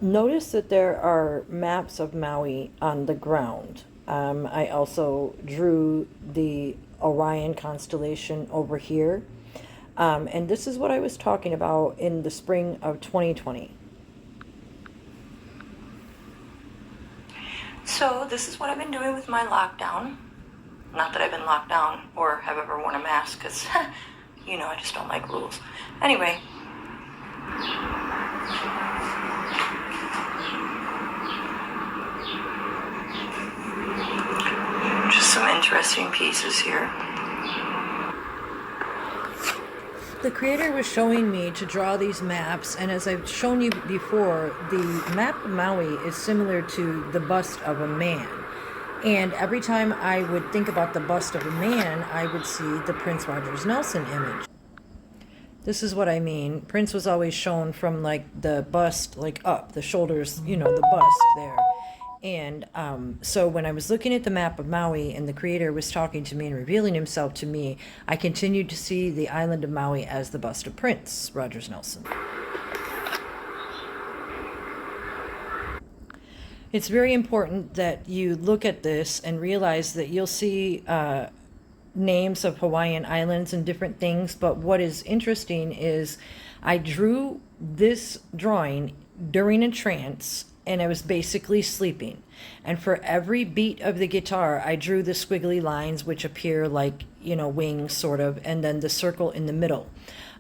Notice that there are maps of Maui on the ground. I also drew the Orion constellation over here. And this is what I was talking about in the spring of 2020. So this is what I've been doing with my lockdown. Not that I've been locked down or have ever worn a mask, because, I just don't like rules. Anyway. Just some interesting pieces here. The creator was showing me to draw these maps, and as I've shown you before, the map of Maui is similar to the bust of a man. And every time I would think about the bust of a man, I would see the Prince Rogers Nelson image. This is what I mean. Prince was always shown from like the bust, like up, the shoulders, the bust there. And so when I was looking at the map of Maui and the creator was talking to me and revealing himself to me, I continued to see the island of Maui as the bust of Prince Rogers Nelson. It's very important that you look at this and realize that you'll see names of Hawaiian islands and different things, but what is interesting is I drew this drawing during a trance and I was basically sleeping. And for every beat of the guitar, I drew the squiggly lines, which appear like, wings sort of, and then the circle in the middle.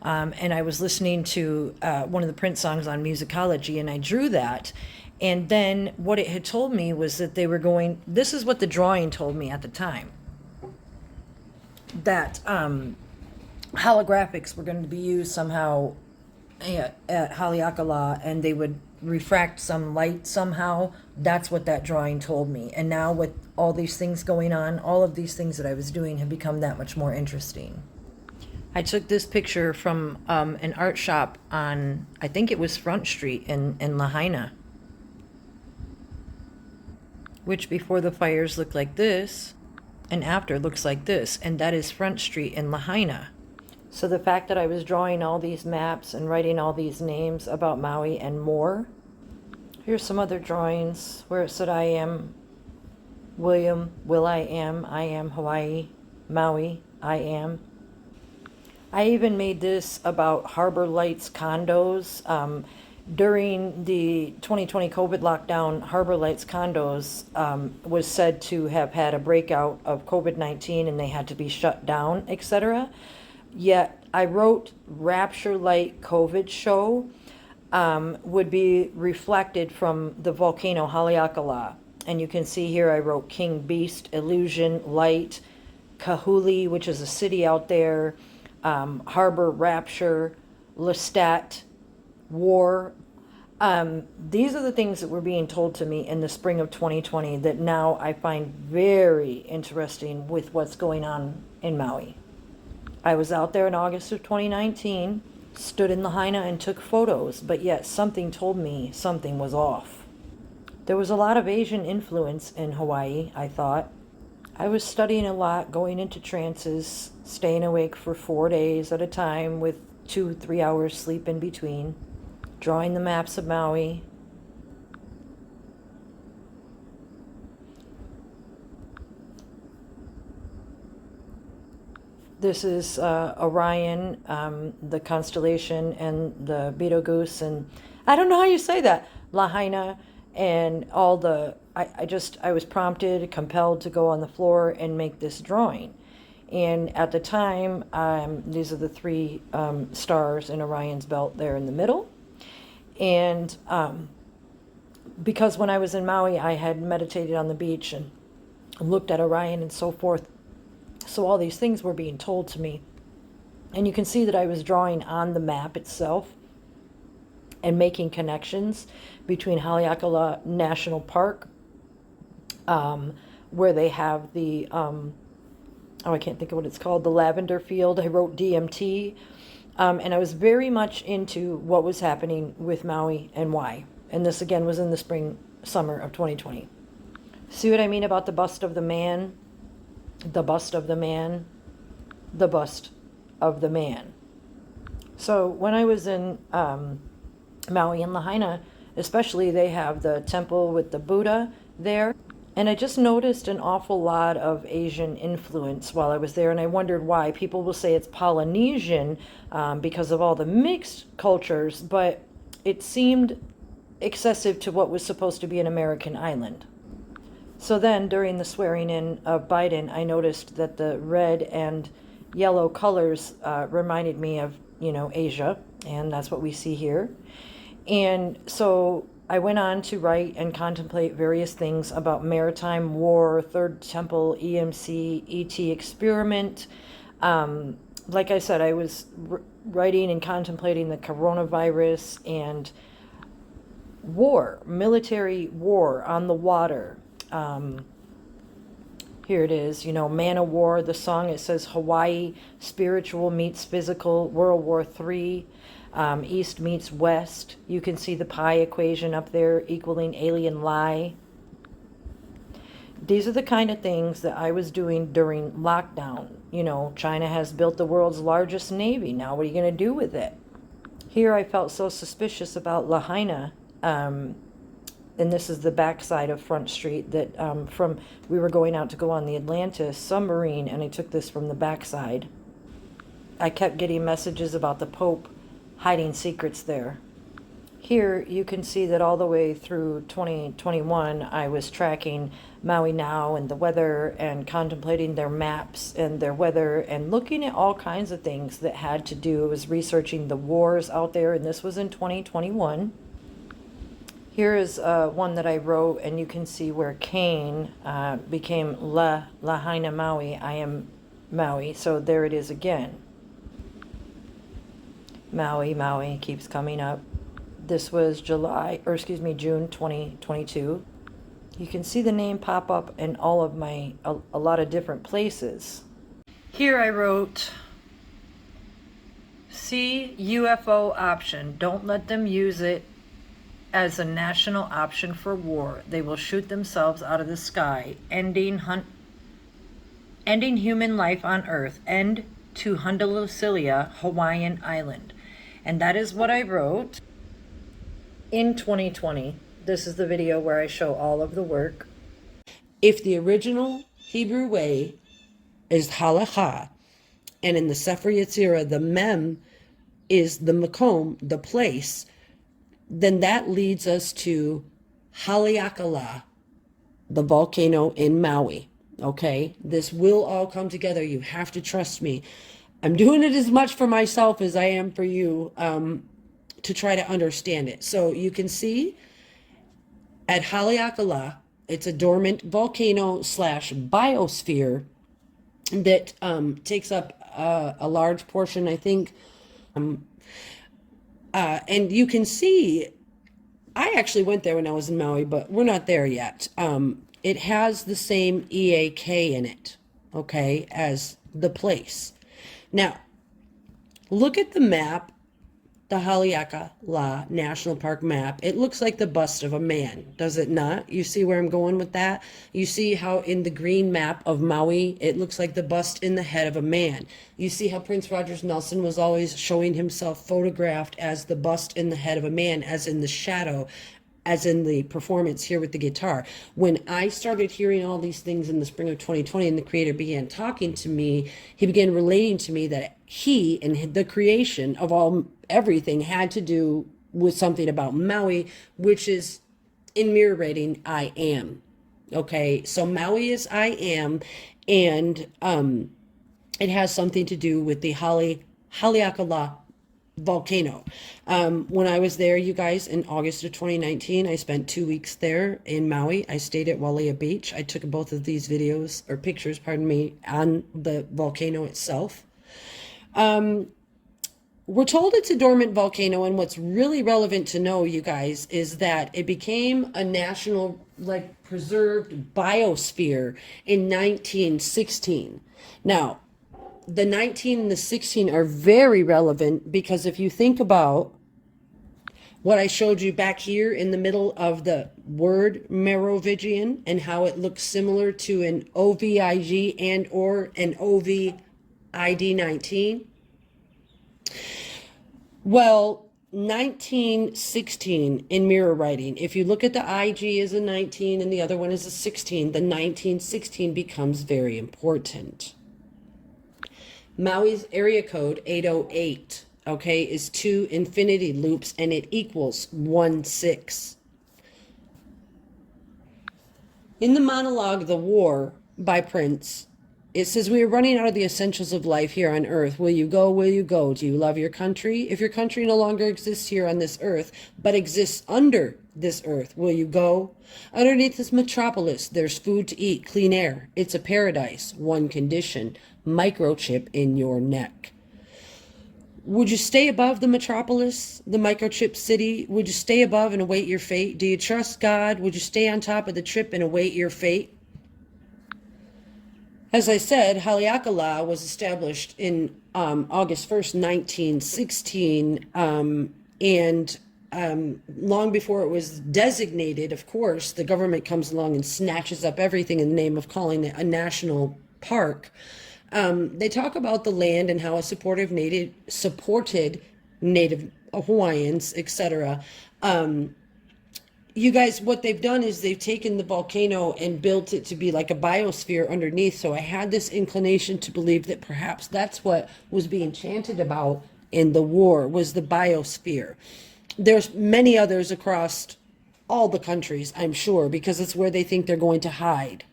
And I was listening to one of the Prince songs on Musicology, and I drew that. And then what it had told me was that they were going, this is what the drawing told me at the time, that holographics were going to be used somehow at Haleakala, and they would refract some light somehow. That's what that drawing told me. And now with all these things going on, all of these things that I was doing have become that much more interesting. I took this picture from an art shop on, I think it was Front Street in Lahaina, which before the fires looked like this, and after looks like this, and that is Front Street in Lahaina. So the fact that I was drawing all these maps and writing all these names about Maui and more. Here's some other drawings where it said I am William, I am Hawaii, Maui, I am. I even made this about Harbor Lights condos. During the 2020 COVID lockdown, Harbor Lights condos was said to have had a breakout of COVID-19 and they had to be shut down, etc. Yet I wrote Rapture Light COVID show would be reflected from the volcano Haleakala. And you can see here I wrote King Beast, Illusion, Light, Kahului, which is a city out there, Harbor Rapture, Lestat, War. These are the things that were being told to me in the spring of 2020 that now I find very interesting with what's going on in Maui. I was out there in August of 2019, stood in Lahaina and took photos, but yet something told me something was off. There was a lot of Asian influence in Hawaii, I thought. I was studying a lot, going into trances, staying awake for 4 days at a time with 2-3 hours sleep in between, drawing the maps of Maui. This is Orion, the constellation, and the Betelgeuse, and I don't know how you say that, Lahaina, and all the, I was prompted, compelled to go on the floor and make this drawing. And at the time, these are the three stars in Orion's belt there in the middle. And because when I was in Maui, I had meditated on the beach and looked at Orion and so forth. So all these things were being told to me. And you can see that I was drawing on the map itself and making connections between Haleakala National Park, where they have the, I can't think of what it's called, the lavender field. I wrote DMT. And I was very much into what was happening with Maui and why. And this again was in the summer of 2020. See what I mean about the bust of the man? The bust of the man, the bust of the man. So when I was in Maui and Lahaina, Especially they have the temple with the Buddha there. And I just noticed an awful lot of Asian influence while I was there, and I wondered why. People will say it's Polynesian because of all the mixed cultures, but it seemed excessive to what was supposed to be an American island. So then, during the swearing in of Biden, I noticed that the red and yellow colors reminded me of, Asia, and that's what we see here. And so I went on to write and contemplate various things about maritime war, Third Temple, EMC, ET experiment. Like I said, I was writing and contemplating the coronavirus and war, military war on the water. Here it is, Man of War, the song, it says Hawaii, spiritual meets physical, World War III, East meets West. You can see the pi equation up there equaling alien lie. These are the kind of things that I was doing during lockdown. China has built the world's largest navy. Now what are you going to do with it? Here I felt so suspicious about Lahaina. And this is the backside of Front Street that we were going out to go on the Atlantis submarine, and I took this from the backside. I kept getting messages about the Pope hiding secrets there. Here you can see that all the way through 2021 I was tracking Maui Now and the weather and contemplating their maps and their weather and looking at all kinds of things that had to do. I was researching the wars out there, and this was in 2021. Here is one that I wrote, and you can see where Kane became Lahaina Maui. I am Maui. So there it is again. Maui keeps coming up. This was June 2022. You can see the name pop up in all of a lot of different places. Here I wrote, see UFO option. Don't let them use it as a national option for war. They will shoot themselves out of the sky, ending human life on Earth, end to Honolulu, Hawaiian Island. And that is what I wrote in 2020. This is the video where I show all of the work. If the original Hebrew way is halacha, and in the Sefer Yetzirah, the mem is the makom, the place, then that leads us to Haleakala, the volcano in Maui. Okay, this will all come together. You have to trust me. I'm doing it as much for myself as I am for you to try to understand it. So you can see at Haleakala, it's a dormant volcano / biosphere that takes up a large portion, I think. And you can see, I actually went there when I was in Maui, but we're not there yet. It has the same EAK in it, okay, as the place. Now, look at the map, the Haleakala National Park map. It looks like the bust of a man, does it not? You see where I'm going with that? You see how in the green map of Maui, it looks like the bust in the head of a man. You see how Prince Rogers Nelson was always showing himself photographed as the bust in the head of a man, as in the shadow, as in the performance here with the guitar. When I started hearing all these things in the spring of 2020 and the creator began talking to me, he began relating to me that he and the creation of everything had to do with something about Maui, which is in mirror rating, I am. Okay, so Maui is I am, and it has something to do with the Haleakala volcano. When I was there, you guys, in August of 2019, I spent 2 weeks there in Maui. I stayed at Wailea Beach. I took both of these videos, or pictures, pardon me, on the volcano itself. We're told it's a dormant volcano, and what's really relevant to know, you guys, is that it became a national, preserved biosphere in 1916. Now, the 19 and the 16 are very relevant because if you think about what I showed you back here in the middle of the word Merovingian and how it looks similar to an OVIG and or an OVID 19. Well, 1916 in mirror writing. If you look at the IG as a 19 and the other one is a 16, the 1916 becomes very important. Maui's area code 808, okay, is 2 infinity loops and it equals 16. In the monologue, The War by Prince, it says, we are running out of the essentials of life here on earth. Will you go? Will you go? Do you love your country? If your country no longer exists here on this earth, but exists under this earth, will you go? Underneath this metropolis, there's food to eat, clean air. It's a paradise. One condition, microchip in your neck. Would you stay above the metropolis, the microchip city? Would you stay above and await your fate? Do you trust God? Would you stay on top of the trip and await your fate? As I said, Haleakala was established in August 1st, 1916, and long before it was designated, of course, the government comes along and snatches up everything in the name of calling it a national park. They talk about the land and how it supported Native Hawaiians, etc. You guys, what they've done is they've taken the volcano and built it to be like a biosphere underneath. So I had this inclination to believe that perhaps that's what was being chanted about in the war, was the biosphere. There's many others across all the countries, I'm sure, because it's where they think they're going to hide.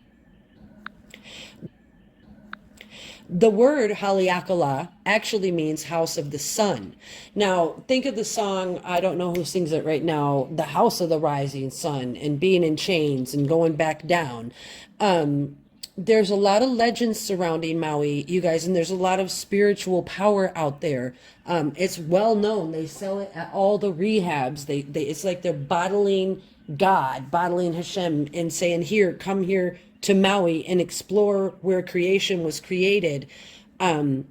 The word Haleakala actually means house of the sun. Now, think of the song, I don't know who sings it right now, The House of the Rising Sun, and being in chains and going back down. There's a lot of legends surrounding Maui, you guys, and there's a lot of spiritual power out there. It's well known. They sell it at all the rehabs. It's like they're bottling God, bottling Hashem, and saying, here, come here to Maui and explore where creation was created. And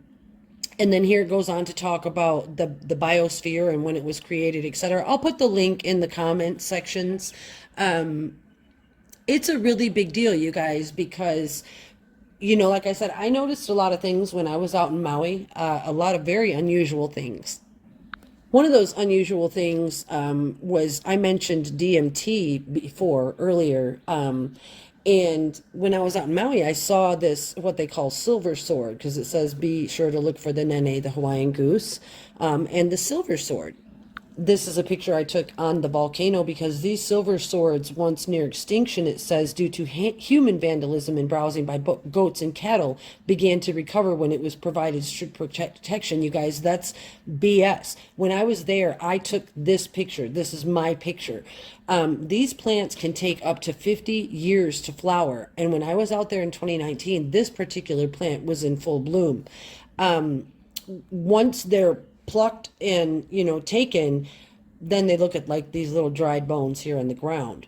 then here it goes on to talk about the biosphere and when it was created, etc. I'll put the link in the comment sections. It's a really big deal, you guys, because, you know, like I said, I noticed a lot of things when I was out in Maui, a lot of very unusual things. One of those unusual things was, I mentioned DMT before, earlier, and when I was out in Maui, I saw this, what they call silver sword, because it says be sure to look for the nene, the Hawaiian goose, and the silver sword. This is a picture I took on the volcano because these silver swords, once near extinction, it says, due to human vandalism and browsing by goats and cattle, began to recover when it was provided strict protection. You guys, that's BS. When I was there, I took this picture. This is my picture. These plants can take up to 50 years to flower. And when I was out there in 2019, this particular plant was in full bloom. Once they're plucked and, you know, taken, then they look at like these little dried bones here on the ground.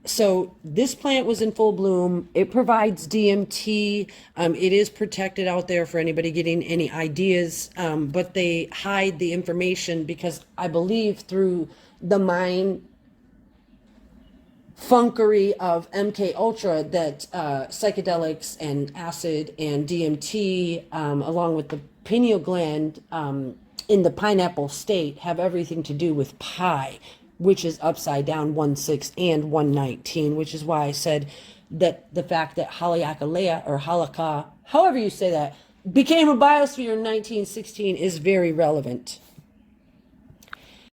So this plant was in full bloom. It provides DMT. It is protected out there for anybody getting any ideas, but they hide the information because I believe through the mind funkery of MK Ultra that psychedelics and acid and DMT, along with the pineal gland in the pineapple state, have everything to do with pi, which is upside down 16 and 119, which is why I said that the fact that Haleakala or Halaka, however you say that, became a biosphere in 1916 is very relevant.